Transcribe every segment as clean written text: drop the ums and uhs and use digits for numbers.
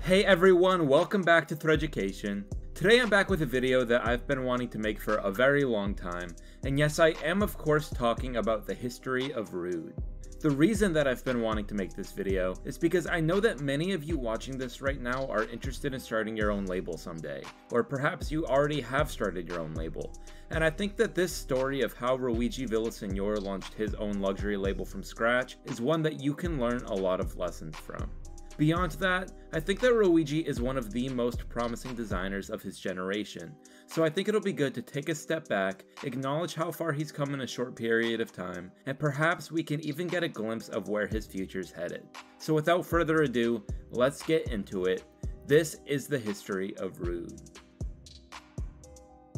Hey everyone, welcome back to Threaducation. Today I'm back with a video that I've been wanting to make for a very long time, and yes, I am of course talking about the history of Rhude. The reason that I've been wanting to make this video is because I know that many of you watching this right now are interested in starting your own label someday, or perhaps you already have started your own label. And I think that this story of how Rhuigi Villasenor launched his own luxury label from scratch is one that you can learn a lot of lessons from. Beyond that, I think that Rhuigi is one of the most promising designers of his generation, so I think it'll be good to take a step back, acknowledge how far he's come in a short period of time, and perhaps we can even get a glimpse of where his future's headed. So without further ado, let's get into it. This is the history of Rhude.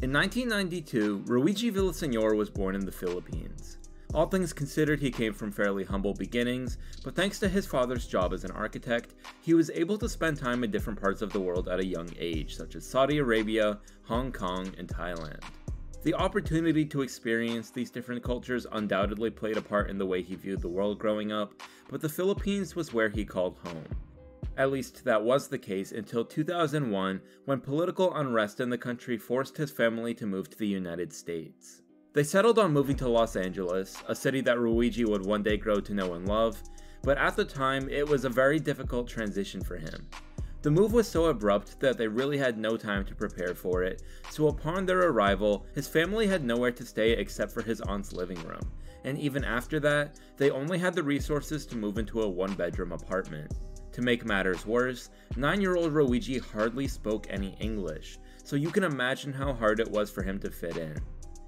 In 1992, Rhuigi Villasenor was born in the Philippines. All things considered, he came from fairly humble beginnings, but thanks to his father's job as an architect, he was able to spend time in different parts of the world at a young age, such as Saudi Arabia, Hong Kong, and Thailand. The opportunity to experience these different cultures undoubtedly played a part in the way he viewed the world growing up, but the Philippines was where he called home. At least that was the case until 2001, when political unrest in the country forced his family to move to the United States. They settled on moving to Los Angeles, a city that Rhuigi would one day grow to know and love, but at the time it was a very difficult transition for him. The move was so abrupt that they really had no time to prepare for it, so upon their arrival, his family had nowhere to stay except for his aunt's living room, and even after that, they only had the resources to move into a one-bedroom apartment. To make matters worse, 9-year-old Rhuigi hardly spoke any English, so you can imagine how hard it was for him to fit in.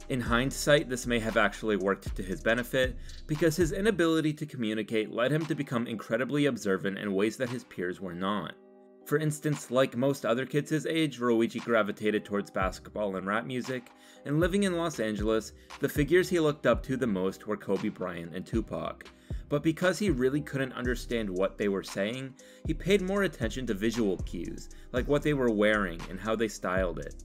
In hindsight, this may have actually worked to his benefit, because his inability to communicate led him to become incredibly observant in ways that his peers were not. For instance, like most other kids his age, Rhuigi gravitated towards basketball and rap music, and living in Los Angeles, the figures he looked up to the most were Kobe Bryant and Tupac. But because he really couldn't understand what they were saying, he paid more attention to visual cues, like what they were wearing and how they styled it.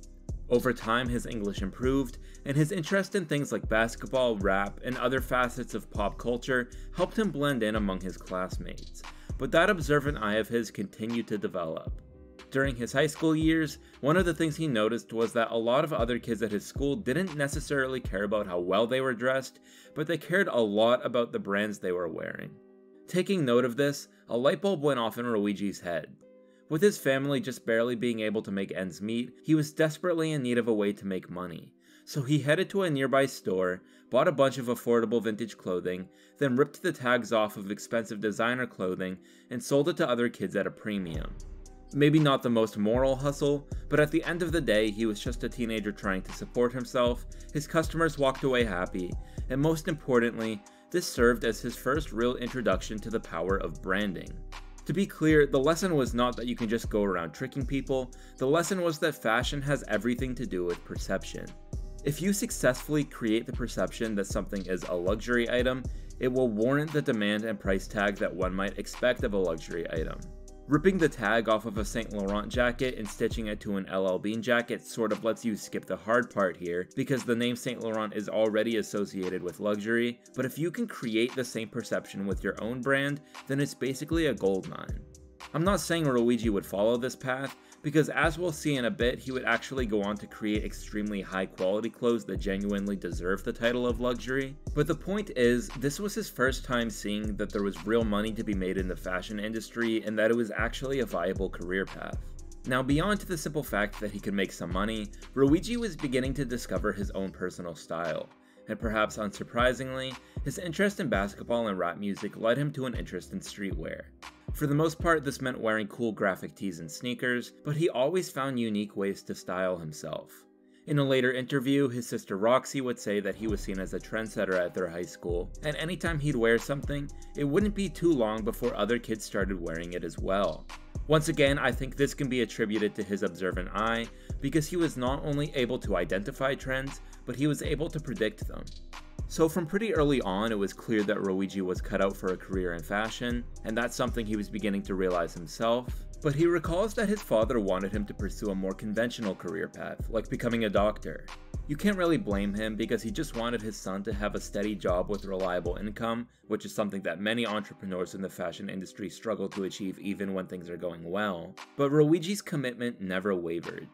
Over time, his English improved, and his interest in things like basketball, rap, and other facets of pop culture helped him blend in among his classmates. But that observant eye of his continued to develop. During his high school years, one of the things he noticed was that a lot of other kids at his school didn't necessarily care about how well they were dressed, but they cared a lot about the brands they were wearing. Taking note of this, a light bulb went off in Rhuigi's head. With his family just barely being able to make ends meet, he was desperately in need of a way to make money. So he headed to a nearby store, bought a bunch of affordable vintage clothing, then ripped the tags off of expensive designer clothing and sold it to other kids at a premium. Maybe not the most moral hustle, but at the end of the day, he was just a teenager trying to support himself, his customers walked away happy, and most importantly, this served as his first real introduction to the power of branding. To be clear, the lesson was not that you can just go around tricking people, the lesson was that fashion has everything to do with perception. If you successfully create the perception that something is a luxury item, it will warrant the demand and price tag that one might expect of a luxury item. Ripping the tag off of a Saint Laurent jacket and stitching it to an LL Bean jacket sort of lets you skip the hard part here, because the name Saint Laurent is already associated with luxury, but if you can create the same perception with your own brand, then it's basically a goldmine. I'm not saying Rhuigi would follow this path, because as we'll see in a bit, he would actually go on to create extremely high quality clothes that genuinely deserve the title of luxury. But the point is, this was his first time seeing that there was real money to be made in the fashion industry and that it was actually a viable career path. Now, beyond the simple fact that he could make some money, Rhuigi was beginning to discover his own personal style. And perhaps unsurprisingly, his interest in basketball and rap music led him to an interest in streetwear. For the most part, this meant wearing cool graphic tees and sneakers, but he always found unique ways to style himself. In a later interview, his sister Roxy would say that he was seen as a trendsetter at their high school, and anytime he'd wear something, it wouldn't be too long before other kids started wearing it as well. Once again, I think this can be attributed to his observant eye, because he was not only able to identify trends, but he was able to predict them. So from pretty early on, it was clear that Rhuigi was cut out for a career in fashion, and that's something he was beginning to realize himself. But he recalls that his father wanted him to pursue a more conventional career path, like becoming a doctor. You can't really blame him because he just wanted his son to have a steady job with reliable income, which is something that many entrepreneurs in the fashion industry struggle to achieve even when things are going well. But Rhuigi's commitment never wavered.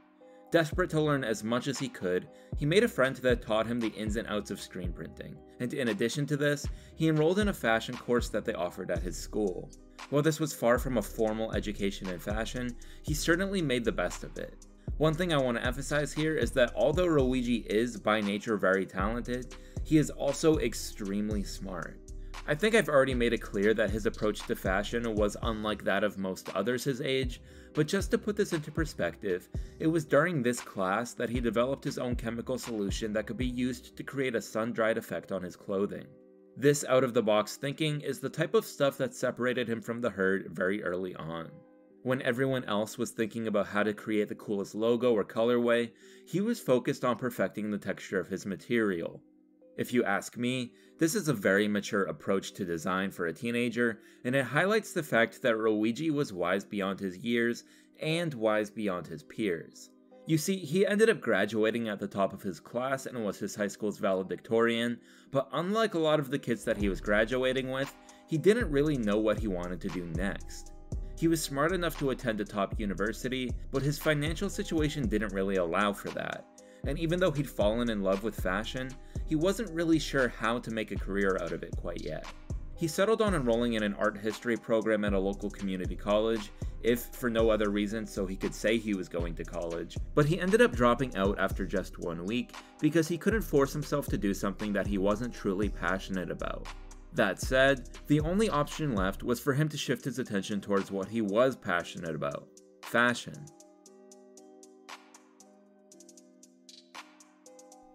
Desperate to learn as much as he could, he made a friend that taught him the ins and outs of screen printing, and in addition to this, he enrolled in a fashion course that they offered at his school. While this was far from a formal education in fashion, he certainly made the best of it. One thing I want to emphasize here is that although Rhuigi is by nature very talented, he is also extremely smart. I think I've already made it clear that his approach to fashion was unlike that of most others his age, but just to put this into perspective, it was during this class that he developed his own chemical solution that could be used to create a sun-dried effect on his clothing. This out-of-the-box thinking is the type of stuff that separated him from the herd very early on. When everyone else was thinking about how to create the coolest logo or colorway, he was focused on perfecting the texture of his material. If you ask me, this is a very mature approach to design for a teenager, and it highlights the fact that Rhuigi was wise beyond his years and wise beyond his peers. You see, he ended up graduating at the top of his class and was his high school's valedictorian, but unlike a lot of the kids that he was graduating with, he didn't really know what he wanted to do next. He was smart enough to attend a top university, but his financial situation didn't really allow for that. And even though he'd fallen in love with fashion, he wasn't really sure how to make a career out of it quite yet. He settled on enrolling in an art history program at a local community college, if for no other reason so he could say he was going to college, but he ended up dropping out after just 1 week because he couldn't force himself to do something that he wasn't truly passionate about. That said, the only option left was for him to shift his attention towards what he was passionate about: fashion.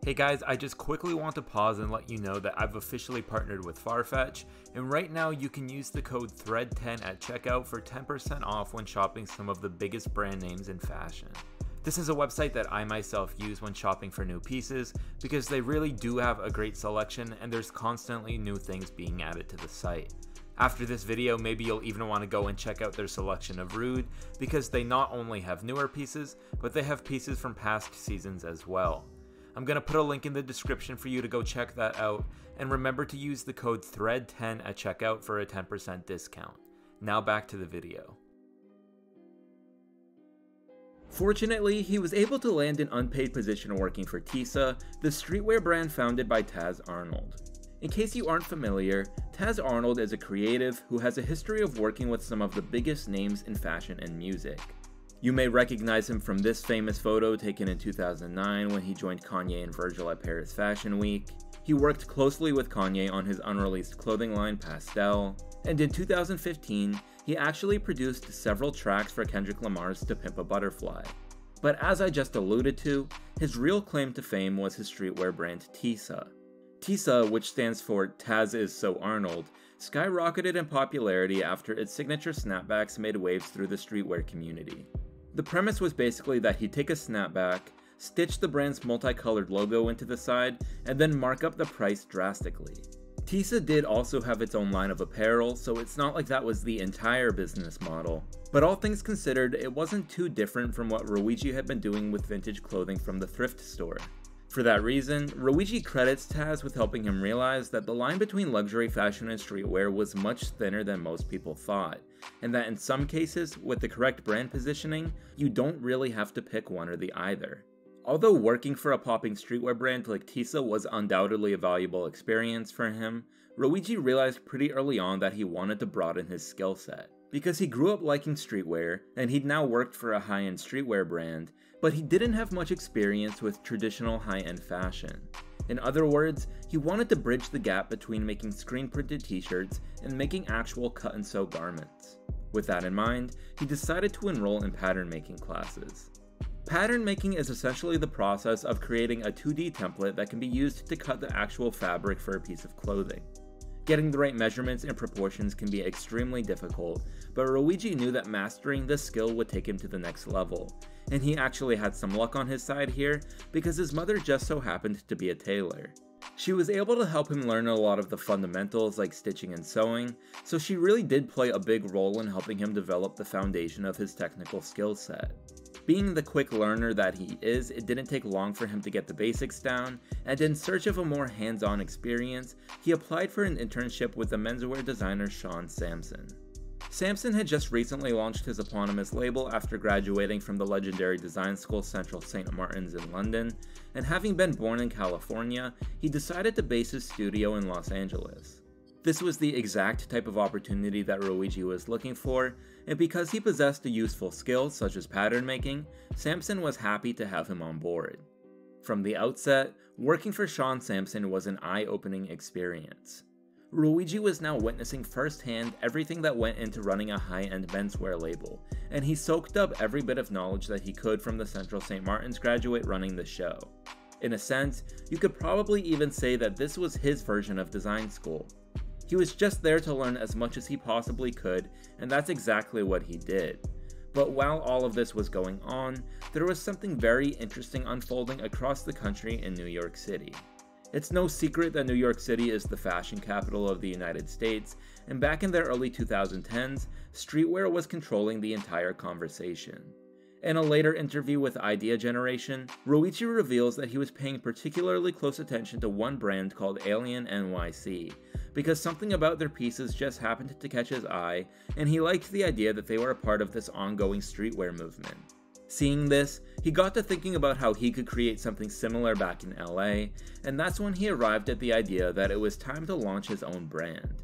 Hey guys, I just quickly want to pause and let you know that I've officially partnered with Farfetch, and right now you can use the code THREAD10 at checkout for 10% off when shopping some of the biggest brand names in fashion. This is a website that I myself use when shopping for new pieces because they really do have a great selection and there's constantly new things being added to the site. After this video, maybe you'll even want to go and check out their selection of Rhude because they not only have newer pieces, but they have pieces from past seasons as well. I'm going to put a link in the description for you to go check that out, and remember to use the code THREAD10 at checkout for a 10% discount. Now back to the video. Fortunately, he was able to land an unpaid position working for Tisa, the streetwear brand founded by Taz Arnold. In case you aren't familiar, Taz Arnold is a creative who has a history of working with some of the biggest names in fashion and music. You may recognize him from this famous photo taken in 2009 when he joined Kanye and Virgil at Paris Fashion Week. He worked closely with Kanye on his unreleased clothing line Pastel, and in 2015, he actually produced several tracks for Kendrick Lamar's To Pimp a Butterfly. But as I just alluded to, his real claim to fame was his streetwear brand Tisa. Tisa, which stands for Taz is So Arnold, skyrocketed in popularity after its signature snapbacks made waves through the streetwear community. The premise was basically that he'd take a snapback, stitch the brand's multicolored logo into the side, and then mark up the price drastically. Tisa did also have its own line of apparel, so it's not like that was the entire business model. But all things considered, it wasn't too different from what Rhuigi had been doing with vintage clothing from the thrift store. For that reason, Rhuigi credits Taz with helping him realize that the line between luxury fashion and streetwear was much thinner than most people thought, and that in some cases, with the correct brand positioning, you don't really have to pick one or the other. Although working for a popping streetwear brand like Tisa was undoubtedly a valuable experience for him, Rhuigi realized pretty early on that he wanted to broaden his skill set. Because he grew up liking streetwear, and he'd now worked for a high-end streetwear brand, but he didn't have much experience with traditional high-end fashion. In other words, he wanted to bridge the gap between making screen-printed t-shirts and making actual cut-and-sew garments. With that in mind, he decided to enroll in pattern-making classes. Pattern making is essentially the process of creating a 2D template that can be used to cut the actual fabric for a piece of clothing. Getting the right measurements and proportions can be extremely difficult, but Rhuigi knew that mastering this skill would take him to the next level, and he actually had some luck on his side here because his mother just so happened to be a tailor. She was able to help him learn a lot of the fundamentals like stitching and sewing, so she really did play a big role in helping him develop the foundation of his technical skill set. Being the quick learner that he is, it didn't take long for him to get the basics down, and in search of a more hands-on experience, he applied for an internship with the menswear designer Sean Sampson. Sampson had just recently launched his eponymous label after graduating from the legendary design school Central St. Martin's in London, and having been born in California, he decided to base his studio in Los Angeles. This was the exact type of opportunity that Rhuigi was looking for, and because he possessed a useful skill such as pattern making, Sampson was happy to have him on board. From the outset, working for Sean Sampson was an eye-opening experience. Rhuigi was now witnessing firsthand everything that went into running a high-end menswear label, and he soaked up every bit of knowledge that he could from the Central St. Martin's graduate running the show. In a sense, you could probably even say that this was his version of design school. He was just there to learn as much as he possibly could, and that's exactly what he did. But while all of this was going on, there was something very interesting unfolding across the country in New York City. It's no secret that New York City is the fashion capital of the United States, and back in the early 2010s, streetwear was controlling the entire conversation. In a later interview with Idea Generation, Rhuigi reveals that he was paying particularly close attention to one brand called Alien NYC, because something about their pieces just happened to catch his eye, and he liked the idea that they were a part of this ongoing streetwear movement. Seeing this, he got to thinking about how he could create something similar back in LA, and that's when he arrived at the idea that it was time to launch his own brand.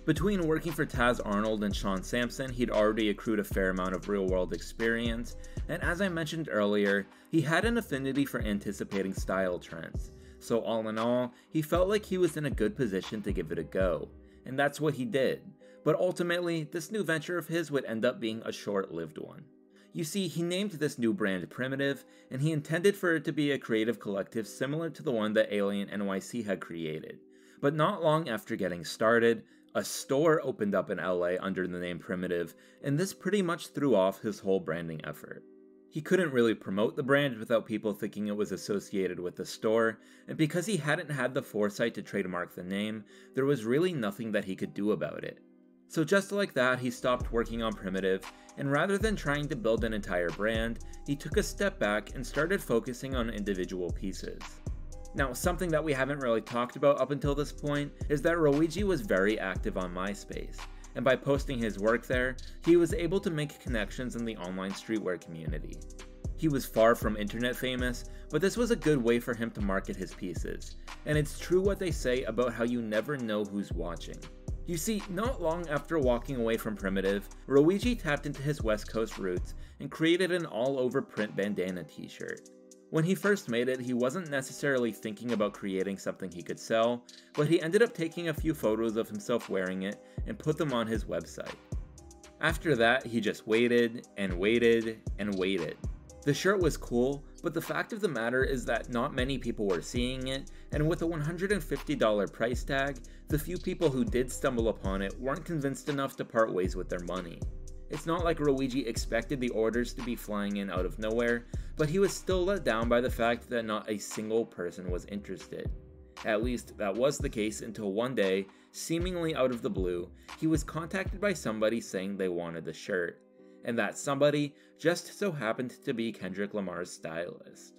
Between working for Taz Arnold and Sean Sampson, he'd already accrued a fair amount of real-world experience, and as I mentioned earlier, he had an affinity for anticipating style trends. So all in all, he felt like he was in a good position to give it a go, and that's what he did. But ultimately, this new venture of his would end up being a short-lived one. You see, he named this new brand Primitive, and he intended for it to be a creative collective similar to the one that Alien NYC had created. But not long after getting started, a store opened up in LA under the name Primitive, and this pretty much threw off his whole branding effort. He couldn't really promote the brand without people thinking it was associated with the store, and because he hadn't had the foresight to trademark the name, there was really nothing that he could do about it. So just like that, he stopped working on Primitive, and rather than trying to build an entire brand, he took a step back and started focusing on individual pieces. Now, something that we haven't really talked about up until this point is that Rhuigi was very active on MySpace, and by posting his work there, he was able to make connections in the online streetwear community. He was far from internet famous, but this was a good way for him to market his pieces, and it's true what they say about how you never know who's watching. You see, not long after walking away from Primitive, Rhuigi tapped into his West Coast roots and created an all-over print bandana t-shirt. When he first made it, he wasn't necessarily thinking about creating something he could sell, but he ended up taking a few photos of himself wearing it and put them on his website. After that, he just waited and waited and waited. The shirt was cool, but the fact of the matter is that not many people were seeing it, and with a $150 price tag, the few people who did stumble upon it weren't convinced enough to part ways with their money. It's not like Rhuigi expected the orders to be flying in out of nowhere, but he was still let down by the fact that not a single person was interested. At least, that was the case until one day, seemingly out of the blue, he was contacted by somebody saying they wanted the shirt. And that somebody just so happened to be Kendrick Lamar's stylist.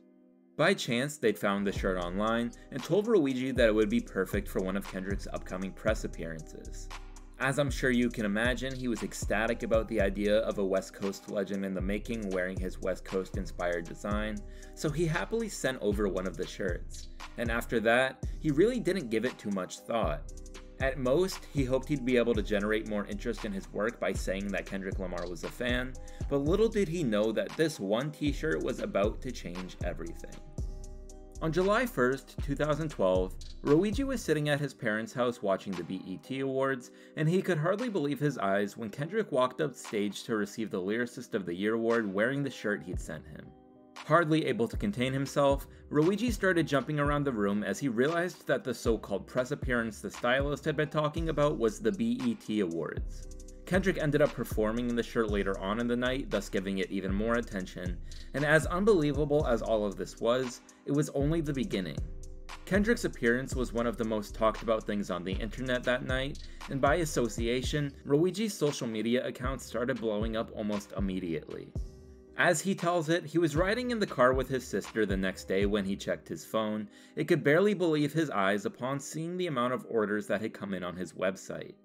By chance, they'd found the shirt online and told Rhuigi that it would be perfect for one of Kendrick's upcoming press appearances. As I'm sure you can imagine, he was ecstatic about the idea of a West Coast legend in the making wearing his West Coast inspired design, so he happily sent over one of the shirts. And after that, he really didn't give it too much thought. At most, he hoped he'd be able to generate more interest in his work by saying that Kendrick Lamar was a fan, but little did he know that this one t-shirt was about to change everything. On July 1st, 2012, Rhuigi was sitting at his parents' house watching the BET Awards, and he could hardly believe his eyes when Kendrick walked up stage to receive the Lyricist of the Year award wearing the shirt he'd sent him. Hardly able to contain himself, Rhuigi started jumping around the room as he realized that the so-called press appearance the stylist had been talking about was the BET Awards. Kendrick ended up performing in the shirt later on in the night, thus giving it even more attention, and as unbelievable as all of this was, it was only the beginning. Kendrick's appearance was one of the most talked about things on the internet that night, and by association, Rhuigi's social media accounts started blowing up almost immediately. As he tells it, he was riding in the car with his sister the next day when he checked his phone. It could barely believe his eyes upon seeing the amount of orders that had come in on his website.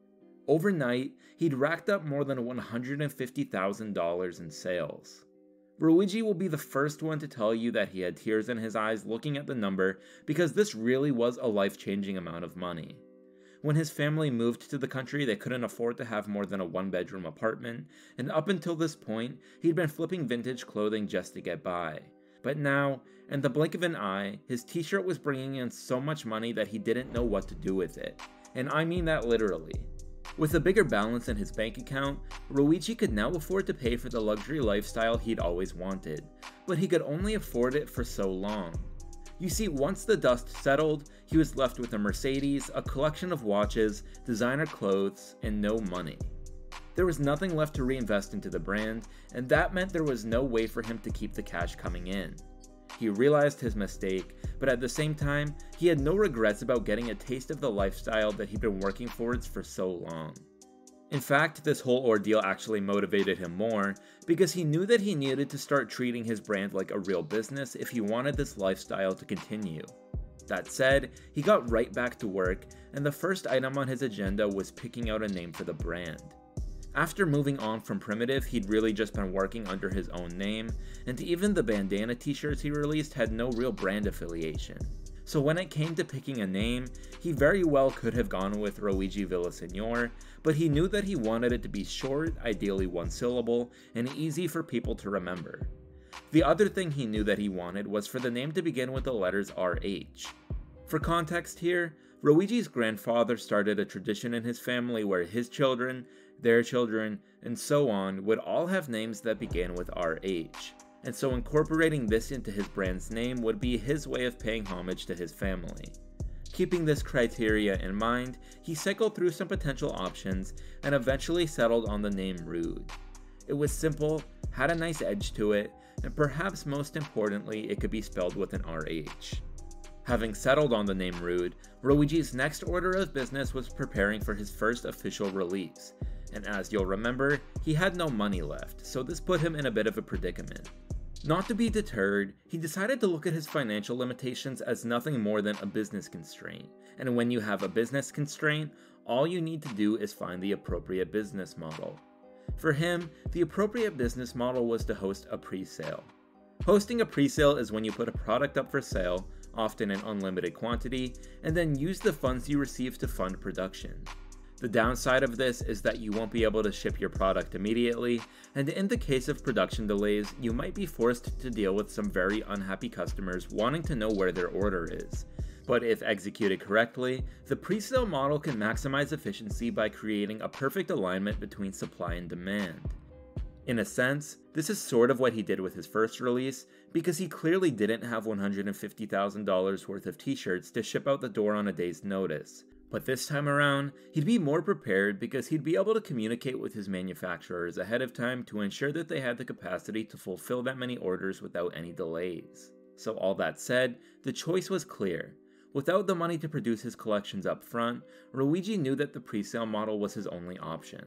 Overnight, he'd racked up more than $150,000 in sales. Rhuigi will be the first one to tell you that he had tears in his eyes looking at the number because this really was a life-changing amount of money. When his family moved to the country, they couldn't afford to have more than a one-bedroom apartment, and up until this point, he'd been flipping vintage clothing just to get by. But now, in the blink of an eye, his t-shirt was bringing in so much money that he didn't know what to do with it. And I mean that literally. With a bigger balance in his bank account, Rhuigi could now afford to pay for the luxury lifestyle he'd always wanted, but he could only afford it for so long. You see, once the dust settled, he was left with a Mercedes, a collection of watches, designer clothes, and no money. There was nothing left to reinvest into the brand, and that meant there was no way for him to keep the cash coming in. He realized his mistake, but at the same time, he had no regrets about getting a taste of the lifestyle that he'd been working towards for so long. In fact, this whole ordeal actually motivated him more, because he knew that he needed to start treating his brand like a real business if he wanted this lifestyle to continue. That said, he got right back to work, and the first item on his agenda was picking out a name for the brand. After moving on from Primitive, he'd really just been working under his own name, and even the bandana t-shirts he released had no real brand affiliation. So when it came to picking a name, he very well could have gone with Rhuigi Villasenor, but he knew that he wanted it to be short, ideally one syllable, and easy for people to remember. The other thing he knew that he wanted was for the name to begin with the letters RH. For context here, Rhuigi's grandfather started a tradition in his family where his children, their children, and so on would all have names that began with RH, and so incorporating this into his brand's name would be his way of paying homage to his family. Keeping this criteria in mind, he cycled through some potential options and eventually settled on the name Rhude. It was simple, had a nice edge to it, and perhaps most importantly, it could be spelled with an RH. Having settled on the name Rhude, Rhuigi's next order of business was preparing for his first official release, and as you'll remember, he had no money left, so this put him in a bit of a predicament. Not to be deterred, he decided to look at his financial limitations as nothing more than a business constraint, and when you have a business constraint, all you need to do is find the appropriate business model. For him, the appropriate business model was to host a pre-sale. Hosting a pre-sale is when you put a product up for sale, often in unlimited quantity, and then use the funds you receive to fund production. The downside of this is that you won't be able to ship your product immediately, and in the case of production delays, you might be forced to deal with some very unhappy customers wanting to know where their order is. But if executed correctly, the pre-sale model can maximize efficiency by creating a perfect alignment between supply and demand. In a sense, this is sort of what he did with his first release, because he clearly didn't have $150,000 worth of t-shirts to ship out the door on a day's notice. But this time around, he'd be more prepared because he'd be able to communicate with his manufacturers ahead of time to ensure that they had the capacity to fulfill that many orders without any delays. So all that said, the choice was clear. Without the money to produce his collections up front, Rhuigi knew that the pre-sale model was his only option.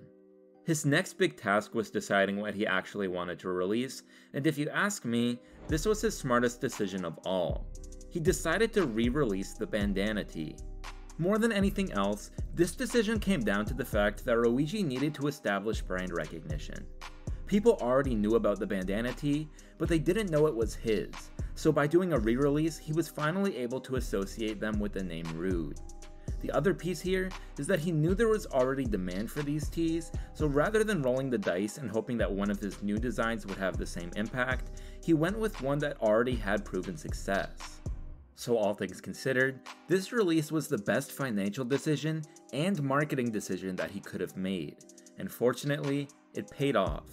His next big task was deciding what he actually wanted to release, and if you ask me, this was his smartest decision of all. He decided to re-release the bandana tee. More than anything else, this decision came down to the fact that Rhuigi needed to establish brand recognition. People already knew about the bandana tee, but they didn't know it was his, so by doing a re-release, he was finally able to associate them with the name Rhude. The other piece here is that he knew there was already demand for these tees, so rather than rolling the dice and hoping that one of his new designs would have the same impact, he went with one that already had proven success. So all things considered, this release was the best financial decision and marketing decision that he could have made, and fortunately, it paid off.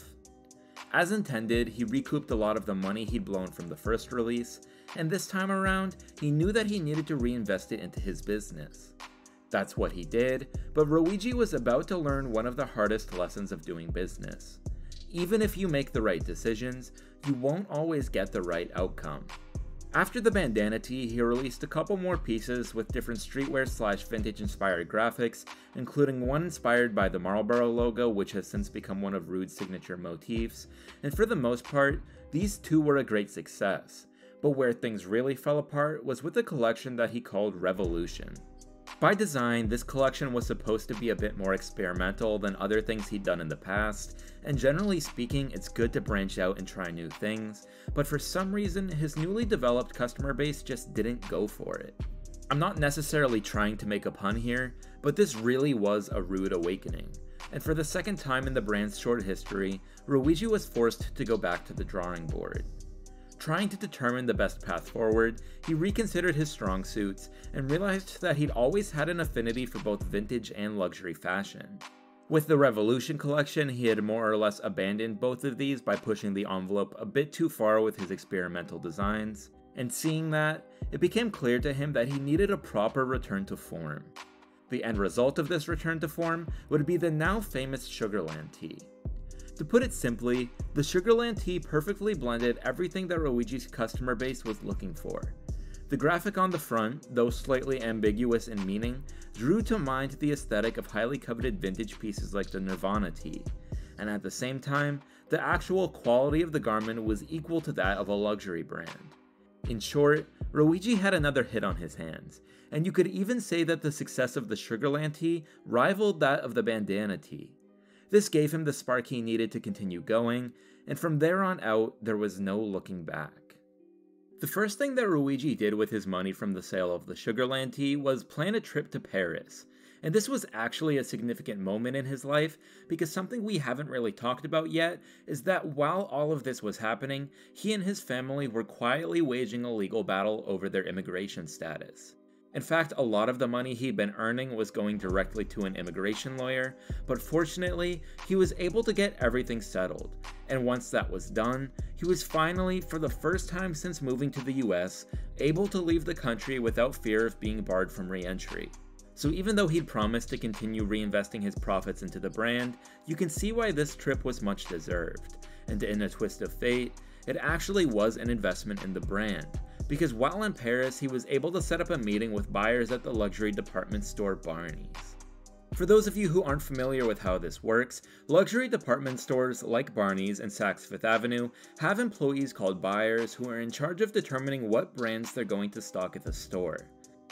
As intended, he recouped a lot of the money he'd blown from the first release, and this time around, he knew that he needed to reinvest it into his business. That's what he did, but Rhuigi was about to learn one of the hardest lessons of doing business. Even if you make the right decisions, you won't always get the right outcome. After the bandana tee, he released a couple more pieces with different streetwear / vintage inspired graphics, including one inspired by the Marlboro logo, which has since become one of Rhude's signature motifs, and for the most part, these two were a great success. But where things really fell apart was with the collection that he called Revolution. By design, this collection was supposed to be a bit more experimental than other things he'd done in the past, and generally speaking, it's good to branch out and try new things, but for some reason, his newly developed customer base just didn't go for it. I'm not necessarily trying to make a pun here, but this really was a Rhude awakening, and for the second time in the brand's short history, Rhuigi was forced to go back to the drawing board. Trying to determine the best path forward, he reconsidered his strong suits and realized that he'd always had an affinity for both vintage and luxury fashion. With the Revolution collection, he had more or less abandoned both of these by pushing the envelope a bit too far with his experimental designs, and seeing that, it became clear to him that he needed a proper return to form. The end result of this return to form would be the now famous Sugarland Tea. To put it simply, the Sugarland Tea perfectly blended everything that Rhuigi's customer base was looking for. The graphic on the front, though slightly ambiguous in meaning, drew to mind the aesthetic of highly coveted vintage pieces like the Nirvana tee, and at the same time, the actual quality of the garment was equal to that of a luxury brand. In short, Rhuigi had another hit on his hands, and you could even say that the success of the Sugarland Tea rivaled that of the bandana tee. This gave him the spark he needed to continue going, and from there on out, there was no looking back. The first thing that Rhuigi did with his money from the sale of the Sugarland Tea was plan a trip to Paris, and this was actually a significant moment in his life because something we haven't really talked about yet is that while all of this was happening, he and his family were quietly waging a legal battle over their immigration status. In fact, a lot of the money he'd been earning was going directly to an immigration lawyer, but fortunately, he was able to get everything settled, and once that was done, he was finally, for the first time since moving to the US, able to leave the country without fear of being barred from re-entry. So even though he'd promised to continue reinvesting his profits into the brand, you can see why this trip was much deserved, and in a twist of fate, it actually was an investment in the brand. Because while in Paris, he was able to set up a meeting with buyers at the luxury department store Barney's. For those of you who aren't familiar with how this works, luxury department stores like Barney's and Saks Fifth Avenue have employees called buyers who are in charge of determining what brands they're going to stock at the store.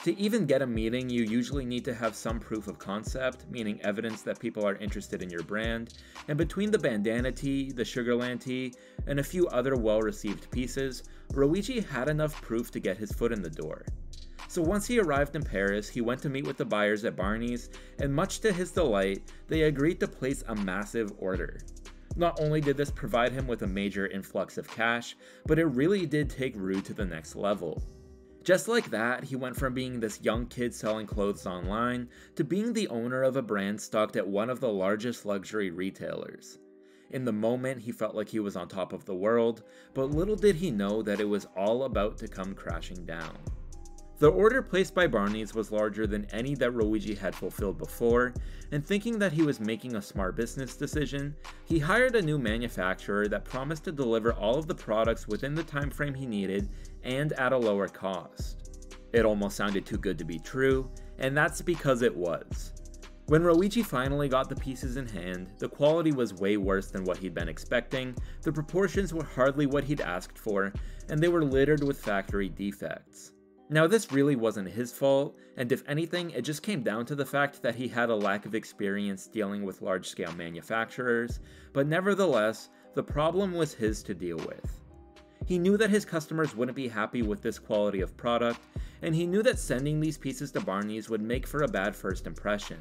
To even get a meeting, you usually need to have some proof of concept, meaning evidence that people are interested in your brand, and between the bandana tee, the Sugarland Tea, and a few other well-received pieces, Rhuigi had enough proof to get his foot in the door. So once he arrived in Paris, he went to meet with the buyers at Barney's, and much to his delight, they agreed to place a massive order. Not only did this provide him with a major influx of cash, but it really did take Rhude to the next level. Just like that, he went from being this young kid selling clothes online to being the owner of a brand stocked at one of the largest luxury retailers. In the moment, he felt like he was on top of the world, but little did he know that it was all about to come crashing down. The order placed by Barney's was larger than any that Rhuigi had fulfilled before, and thinking that he was making a smart business decision, he hired a new manufacturer that promised to deliver all of the products within the time frame he needed and at a lower cost. It almost sounded too good to be true, and that's because it was. When Rhuigi finally got the pieces in hand, the quality was way worse than what he'd been expecting, the proportions were hardly what he'd asked for, and they were littered with factory defects. Now this really wasn't his fault, and if anything, it just came down to the fact that he had a lack of experience dealing with large-scale manufacturers, but nevertheless, the problem was his to deal with. He knew that his customers wouldn't be happy with this quality of product, and he knew that sending these pieces to Barney's would make for a bad first impression.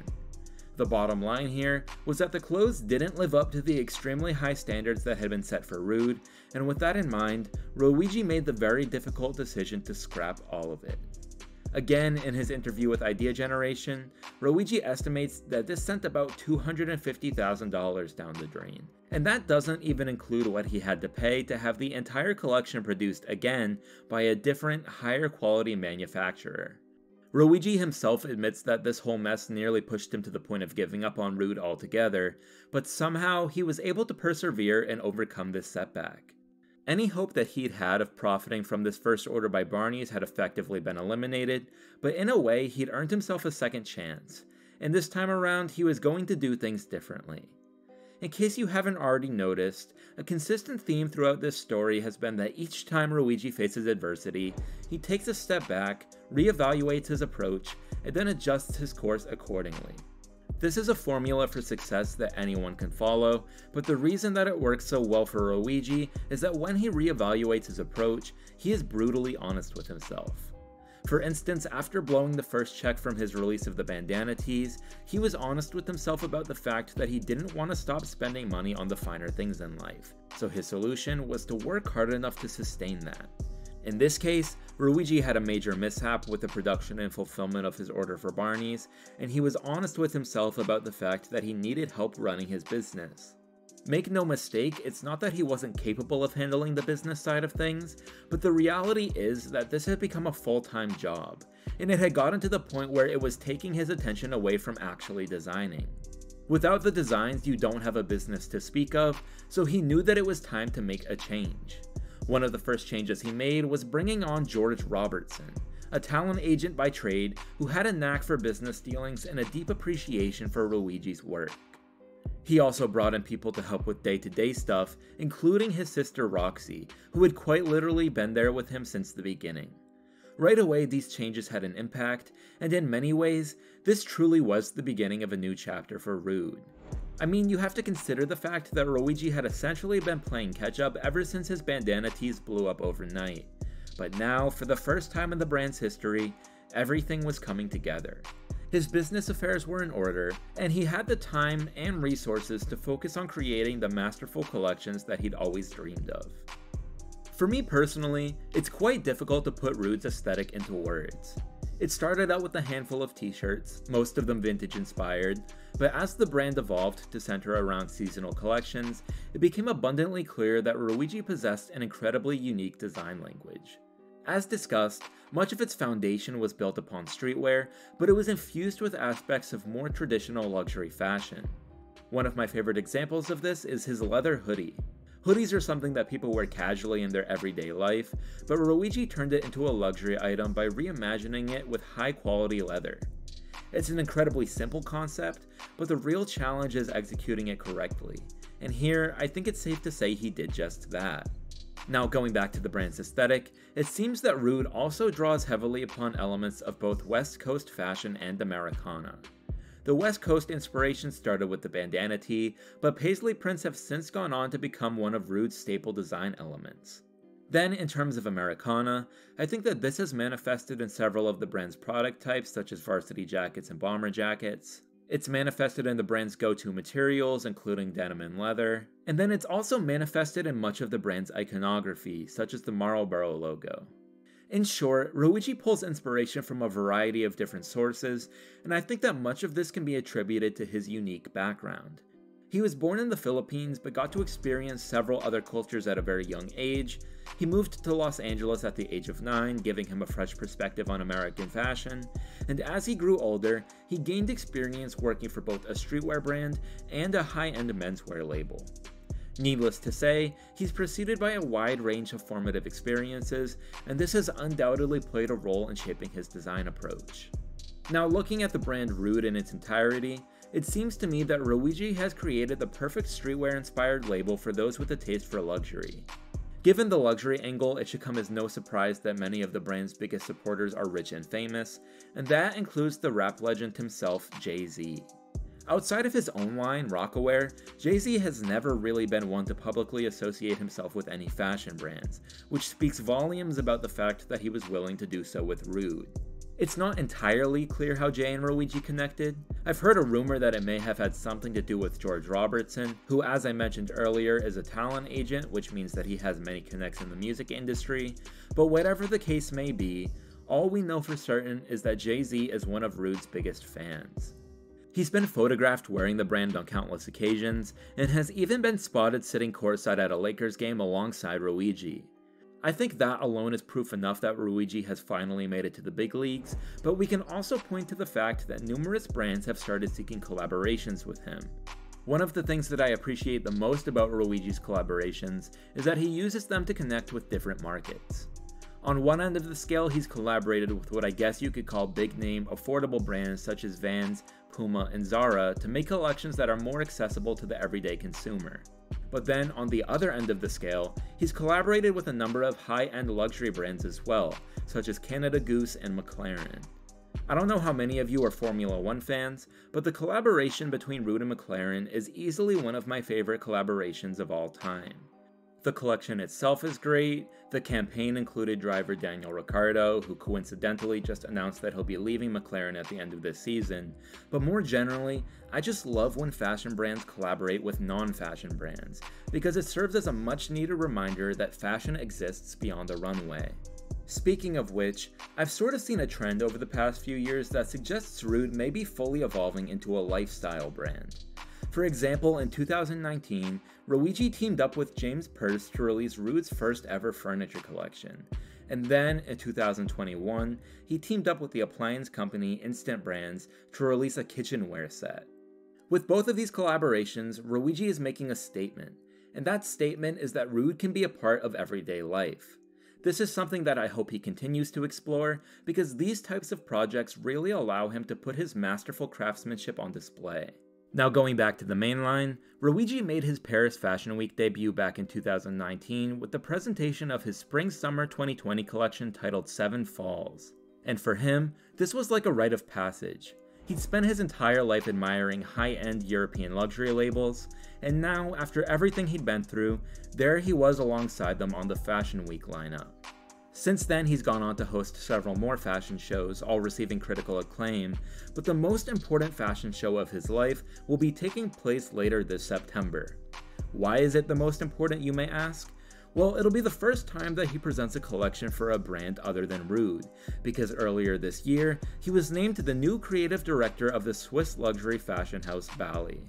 The bottom line here was that the clothes didn't live up to the extremely high standards that had been set for Rhude, and with that in mind, Rhuigi made the very difficult decision to scrap all of it. Again, in his interview with Idea Generation, Rhuigi estimates that this sent about $250,000 down the drain. And that doesn't even include what he had to pay to have the entire collection produced again by a different, higher quality manufacturer. Rhuigi himself admits that this whole mess nearly pushed him to the point of giving up on Rhude altogether, but somehow he was able to persevere and overcome this setback. Any hope that he'd had of profiting from this first order by Barney's had effectively been eliminated, but in a way, he'd earned himself a second chance, and this time around, he was going to do things differently. In case you haven't already noticed, a consistent theme throughout this story has been that each time Rhuigi faces adversity, he takes a step back, reevaluates his approach, and then adjusts his course accordingly. This is a formula for success that anyone can follow, but the reason that it works so well for Rhuigi is that when he reevaluates his approach, he is brutally honest with himself. For instance, after blowing the first check from his release of the bandana teas, he was honest with himself about the fact that he didn't want to stop spending money on the finer things in life, so his solution was to work hard enough to sustain that. In this case, Rhuigi had a major mishap with the production and fulfillment of his order for Barney's, and he was honest with himself about the fact that he needed help running his business. Make no mistake, it's not that he wasn't capable of handling the business side of things, but the reality is that this had become a full-time job, and it had gotten to the point where it was taking his attention away from actually designing. Without the designs, you don't have a business to speak of, so he knew that it was time to make a change. One of the first changes he made was bringing on George Robertson, a talent agent by trade who had a knack for business dealings and a deep appreciation for Rhuigi's work. He also brought in people to help with day-to-day stuff, including his sister Roxy, who had quite literally been there with him since the beginning. Right away, these changes had an impact, and in many ways, this truly was the beginning of a new chapter for Rhude. I mean, you have to consider the fact that Rhuigi had essentially been playing catch-up ever since his bandana teas blew up overnight. But now, for the first time in the brand's history, everything was coming together. His business affairs were in order, and he had the time and resources to focus on creating the masterful collections that he'd always dreamed of. For me personally, it's quite difficult to put Rhude's aesthetic into words. It started out with a handful of t-shirts, most of them vintage inspired, but as the brand evolved to center around seasonal collections, it became abundantly clear that Rhuigi possessed an incredibly unique design language. As discussed, much of its foundation was built upon streetwear, but it was infused with aspects of more traditional luxury fashion. One of my favorite examples of this is his leather hoodie. Hoodies are something that people wear casually in their everyday life, but Rhuigi turned it into a luxury item by reimagining it with high-quality leather. It's an incredibly simple concept, but the real challenge is executing it correctly, and here I think it's safe to say he did just that. Now going back to the brand's aesthetic, it seems that Rhude also draws heavily upon elements of both West Coast fashion and Americana. The West Coast inspiration started with the bandana tee, but paisley prints have since gone on to become one of Rhude's staple design elements. Then, in terms of Americana, I think that this has manifested in several of the brand's product types such as varsity jackets and bomber jackets. It's manifested in the brand's go-to materials, including denim and leather, and then it's also manifested in much of the brand's iconography, such as the Marlboro logo. In short, Rhuigi pulls inspiration from a variety of different sources, and I think that much of this can be attributed to his unique background. He was born in the Philippines, but got to experience several other cultures at a very young age. He moved to Los Angeles at the age of 9, giving him a fresh perspective on American fashion, and as he grew older, he gained experience working for both a streetwear brand and a high-end menswear label. Needless to say, he's preceded by a wide range of formative experiences, and this has undoubtedly played a role in shaping his design approach. Now, looking at the brand Rhude in its entirety, it seems to me that Rhuigi has created the perfect streetwear-inspired label for those with a taste for luxury. Given the luxury angle, it should come as no surprise that many of the brand's biggest supporters are rich and famous, and that includes the rap legend himself, Jay-Z. Outside of his own line, Rocawear, Jay-Z has never really been one to publicly associate himself with any fashion brands, which speaks volumes about the fact that he was willing to do so with Rhude. It's not entirely clear how Jay and Rhuigi connected. I've heard a rumor that it may have had something to do with George Robertson, who, as I mentioned earlier, is a talent agent, which means that he has many connects in the music industry, but whatever the case may be, all we know for certain is that Jay-Z is one of Rhude's biggest fans. He's been photographed wearing the brand on countless occasions, and has even been spotted sitting courtside at a Lakers game alongside Rhuigi. I think that alone is proof enough that Rhuigi has finally made it to the big leagues, but we can also point to the fact that numerous brands have started seeking collaborations with him. One of the things that I appreciate the most about Rhuigi's collaborations is that he uses them to connect with different markets. On one end of the scale, he's collaborated with what I guess you could call big-name, affordable brands such as Vans, Puma, and Zara to make collections that are more accessible to the everyday consumer. But then, on the other end of the scale, he's collaborated with a number of high-end luxury brands as well, such as Canada Goose and McLaren. I don't know how many of you are Formula 1 fans, but the collaboration between Rhude and McLaren is easily one of my favorite collaborations of all time. The collection itself is great. The campaign included driver Daniel Ricciardo, who coincidentally just announced that he'll be leaving McLaren at the end of this season. But more generally, I just love when fashion brands collaborate with non-fashion brands, because it serves as a much needed reminder that fashion exists beyond the runway. Speaking of which, I've sort of seen a trend over the past few years that suggests Rhude may be fully evolving into a lifestyle brand. For example, in 2019, Rhuigi teamed up with James Perse to release Rhude's first ever furniture collection. And then, in 2021, he teamed up with the appliance company Instant Brands to release a kitchenware set. With both of these collaborations, Rhuigi is making a statement, and that statement is that Rhude can be a part of everyday life. This is something that I hope he continues to explore, because these types of projects really allow him to put his masterful craftsmanship on display. Now going back to the main line, Rhuigi made his Paris Fashion Week debut back in 2019 with the presentation of his Spring-Summer 2020 collection titled 7 Falls. And for him, this was like a rite of passage. He'd spent his entire life admiring high-end European luxury labels, and now, after everything he'd been through, there he was alongside them on the Fashion Week lineup. Since then, he's gone on to host several more fashion shows, all receiving critical acclaim, but the most important fashion show of his life will be taking place later this September. Why is it the most important, you may ask? Well, it'll be the first time that he presents a collection for a brand other than Rhude, because earlier this year, he was named the new creative director of the Swiss luxury fashion house Bally.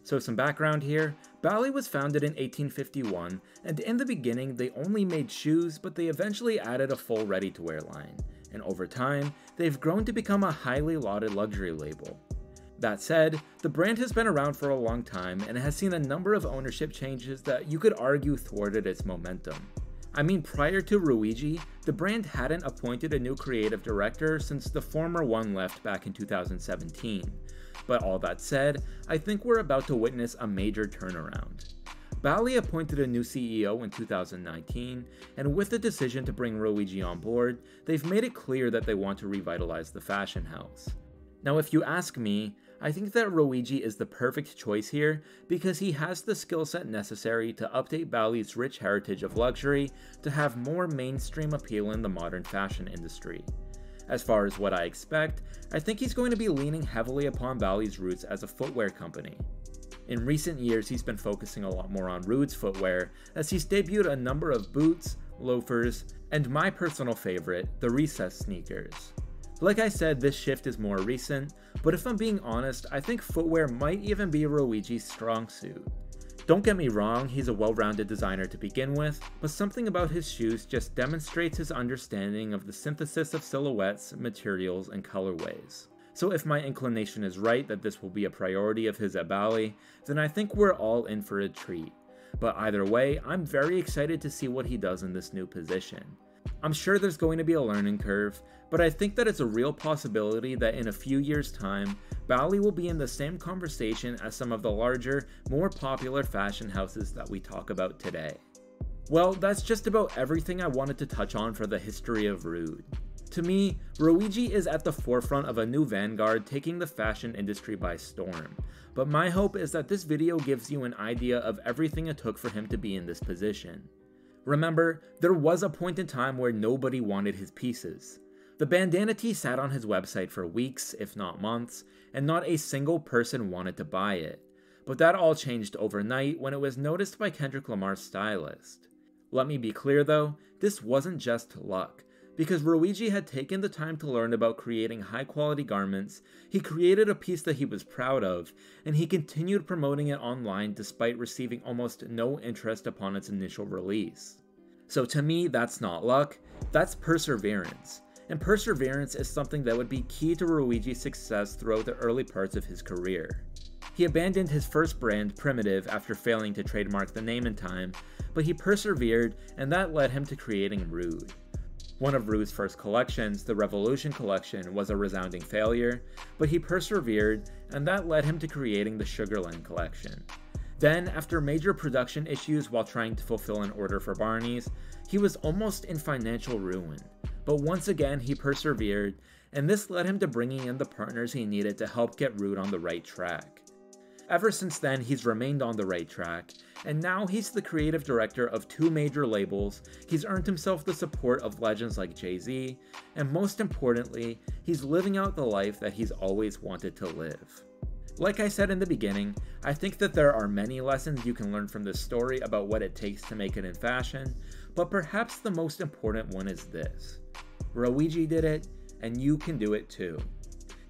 So some background here, Bally was founded in 1851, and in the beginning they only made shoes, but they eventually added a full ready-to-wear line, and over time, they've grown to become a highly lauded luxury label. That said, the brand has been around for a long time and has seen a number of ownership changes that you could argue thwarted its momentum. I mean, prior to Rhuigi, the brand hadn't appointed a new creative director since the former one left back in 2017. But all that said, I think we're about to witness a major turnaround. Bally appointed a new CEO in 2019, and with the decision to bring Rhuigi on board, they've made it clear that they want to revitalize the fashion house. Now if you ask me, I think that Rhuigi is the perfect choice here because he has the skill set necessary to update Bally's rich heritage of luxury to have more mainstream appeal in the modern fashion industry. As far as what I expect, I think he's going to be leaning heavily upon Bally's roots as a footwear company. In recent years, he's been focusing a lot more on Rhude's footwear, as he's debuted a number of boots, loafers, and my personal favorite, the recess sneakers. Like I said, this shift is more recent, but if I'm being honest, I think footwear might even be Rhuigi's strong suit. Don't get me wrong, he's a well-rounded designer to begin with, but something about his shoes just demonstrates his understanding of the synthesis of silhouettes, materials, and colorways. So if my inclination is right that this will be a priority of his at Bally, then I think we're all in for a treat. But either way, I'm very excited to see what he does in this new position. I'm sure there's going to be a learning curve, but I think that it's a real possibility that in a few years' time, Bally will be in the same conversation as some of the larger, more popular fashion houses that we talk about today. Well, that's just about everything I wanted to touch on for the history of Rhude. To me, Rhuigi is at the forefront of a new vanguard taking the fashion industry by storm, but my hope is that this video gives you an idea of everything it took for him to be in this position. Remember, there was a point in time where nobody wanted his pieces. The bandana tee sat on his website for weeks, if not months, and not a single person wanted to buy it. But that all changed overnight when it was noticed by Kendrick Lamar's stylist. Let me be clear though, this wasn't just luck. Because Rhuigi had taken the time to learn about creating high-quality garments, he created a piece that he was proud of, and he continued promoting it online despite receiving almost no interest upon its initial release. So to me, that's not luck, that's perseverance. And perseverance is something that would be key to Rhuigi's success throughout the early parts of his career. He abandoned his first brand, Primitive, after failing to trademark the name in time, but he persevered, and that led him to creating Rhude. One of Rhude's first collections, the Revolution collection, was a resounding failure, but he persevered, and that led him to creating the Sugarland collection. Then, after major production issues while trying to fulfill an order for Barney's, he was almost in financial ruin. But once again, he persevered, and this led him to bringing in the partners he needed to help get Rhude on the right track. Ever since then, he's remained on the right track, and now he's the creative director of 2 major labels, he's earned himself the support of legends like Jay-Z, and most importantly, he's living out the life that he's always wanted to live. Like I said in the beginning, I think that there are many lessons you can learn from this story about what it takes to make it in fashion, but perhaps the most important one is this: Rhuigi did it, and you can do it too.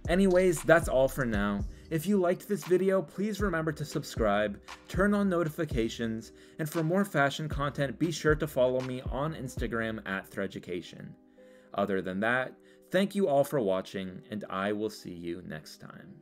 Anyways, that's all for now. If you liked this video, please remember to subscribe, turn on notifications, and for more fashion content, be sure to follow me on Instagram at threaducation. Other than that, thank you all for watching, and I will see you next time.